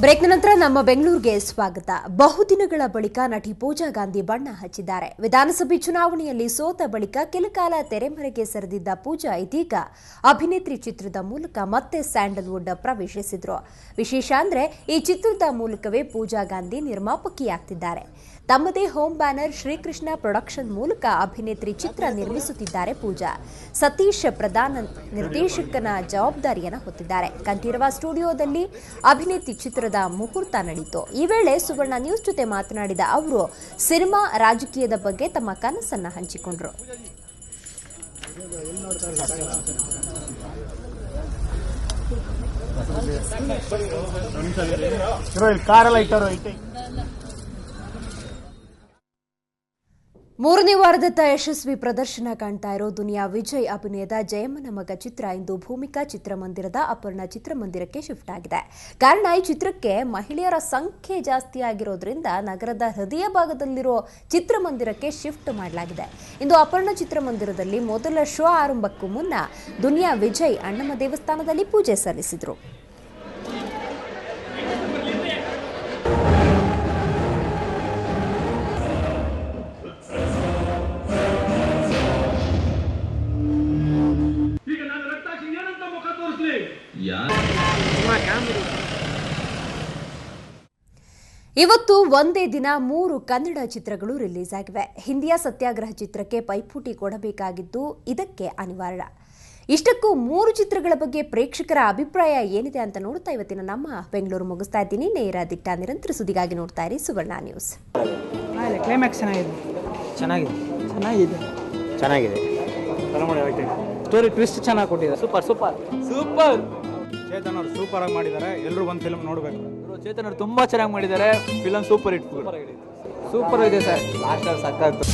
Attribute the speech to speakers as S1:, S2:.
S1: ಬ್ರೇಕ್ನ ನಂತರ ನಮ್ಮ ಬೆಂಗಳೂರಿಗೆ ಸ್ವಾಗತ. ಬಹುದಿನಗಳ ಬಳಿಕ ನಟಿ ಪೂಜಾ ಗಾಂಧಿ ಬಣ್ಣ ಹಚ್ಚಿದ್ದಾರೆ. ವಿಧಾನಸಭೆ ಚುನಾವಣೆಯಲ್ಲಿ ಸೋತ ಬಳಿಕ ಕೆಲಕಾಲ ತೆರೆಮರೆಗೆ ಸರಿದಿದ್ದ ಪೂಜಾ ಇದೀಗ ಅಭಿನೇತ್ರಿ ಚಿತ್ರದ ಮೂಲಕ ಮತ್ತೆ ಸ್ಯಾಂಡಲ್ವುಡ್ ಪ್ರವೇಶಿಸಿದ್ರು. ವಿಶೇಷ ಅಂದ್ರೆ ಈ ಚಿತ್ರದ ಮೂಲಕವೇ ಪೂಜಾ ಗಾಂಧಿ ನಿರ್ಮಾಪಕಿಯಾಗ್ತಿದ್ದಾರೆ. ತಮ್ಮದೇ ಹೋಮ್ ಬ್ಯಾನರ್ ಶ್ರೀಕೃಷ್ಣ ಪ್ರೊಡಕ್ಷನ್ ಮೂಲಕ ಅಭಿನೇತ್ರಿ ಚಿತ್ರ ನಿರ್ಮಿಸುತ್ತಿದ್ದಾರೆ ಪೂಜಾ. ಸತೀಶ್ ಪ್ರಧಾನ್ ನಿರ್ದೇಶಕನ ಜವಾಬ್ದಾರಿಯನ್ನು ಹೊತ್ತಿದ್ದಾರೆ. ಕಂಠೀರವ ಸ್ಟುಡಿಯೋದಲ್ಲಿ ಅಭಿನೇತ್ರಿ ಚಿತ್ರದ ಮುಹೂರ್ತ ನಡೆಯಿತು. ಈ ವೇಳೆ ಸುವರ್ಣ ನ್ಯೂಸ್ ಜೊತೆ ಮಾತನಾಡಿದ ಅವರು ಸಿನಿಮಾ ರಾಜಕೀಯದ ಬಗ್ಗೆ ತಮ್ಮ ಕನಸನ್ನ ಹಂಚಿಕೊಂಡರು. ಮೂರನೇ ವಾರದತ್ತ ಯಶಸ್ವಿ ಪ್ರದರ್ಶನ ಕಾಣ್ತಾ ಇರೋ ದುನಿಯಾ ವಿಜಯ್ ಅಭಿನಯದ ಜಯಮ್ಮನ ಮಗ ಚಿತ್ರ ಇಂದು ಭೂಮಿಕಾ ಚಿತ್ರಮಂದಿರದ ಅಪರ್ಣ ಚಿತ್ರಮಂದಿರಕ್ಕೆ ಶಿಫ್ಟ್ ಆಗಿದೆ. ಕಾರಣ ಈ ಚಿತ್ರಕ್ಕೆ ಮಹಿಳೆಯರ ಸಂಖ್ಯೆ ಜಾಸ್ತಿ ಆಗಿರೋದ್ರಿಂದ ನಗರದ ಹೃದಯ ಭಾಗದಲ್ಲಿರೋ ಚಿತ್ರಮಂದಿರಕ್ಕೆ ಶಿಫ್ಟ್ ಮಾಡಲಾಗಿದೆ. ಇಂದು ಅಪರ್ಣ ಚಿತ್ರಮಂದಿರದಲ್ಲಿ ಮೊದಲ ಶೋ ಆರಂಭಕ್ಕೂ ಮುನ್ನ ದುನಿಯಾ ವಿಜಯ್ ಅಣ್ಣಮ್ಮ ದೇವಸ್ಥಾನದಲ್ಲಿ ಪೂಜೆ ಸಲ್ಲಿಸಿದರು. ಇವತ್ತು ಒಂದೇ ದಿನ 3 ಕನ್ನಡ ಚಿತ್ರಗಳು ರಿಲೀಸ್ ಆಗಿವೆ. ಹಿಂದಿಯ ಸತ್ಯಾಗ್ರಹ ಚಿತ್ರಕ್ಕೆ ಪೈಪೋಟಿ ಕೊಡಬೇಕಾಗಿದ್ದು ಇದಕ್ಕೆ ಅನಿವಾರ್ಯ. ಇಷ್ಟಕ್ಕೂ 3 ಚಿತ್ರಗಳ ಬಗ್ಗೆ ಪ್ರೇಕ್ಷಕರ ಅಭಿಪ್ರಾಯ ಏನಿದೆ ಅಂತ ನೋಡ್ತಾ ಇವತ್ತಿನ ನಮ್ಮ ಬೆಂಗಳೂರು ಮುಗಿಸ್ತಾ ಇದ್ದೀನಿ. ನೇರ ದಿಟ್ಟ ನಿರಂತರ ಸುದ್ದಿಗಾಗಿ ನೋಡ್ತಾ ಇರಿ ಸುವರ್ಣ ನ್ಯೂಸ್.
S2: ಕ್ಲೈಮ್ಯಾಕ್ಸ್ ಚೆನ್ನಾಗಿದೆ. ಸ್ಟೋರಿ ಟ್ವಿಸ್ಟ್ ಚೆನ್ನಾಗಿ ಕೊಟ್ಟಿದ್ದಾರೆ. ಸೂಪರ್
S3: ಚೇತನ್ ಅವರು ಸೂಪರ್ ಆಗಿ ಮಾಡಿದ್ದಾರೆ. ಎಲ್ಲರೂ ಒಂದು ಫಿಲ್ಮ್ ನೋಡಬೇಕು.
S2: ಚೇತನ್ ಅವರು ತುಂಬಾ ಚೆನ್ನಾಗಿ ಮಾಡಿದ್ದಾರೆ. Film super hit. ಸೂಪರ್ ಇದೆ ಸರ್. ಲಾಸ್ಟ್ ಸಕ್ಕತ್ತು.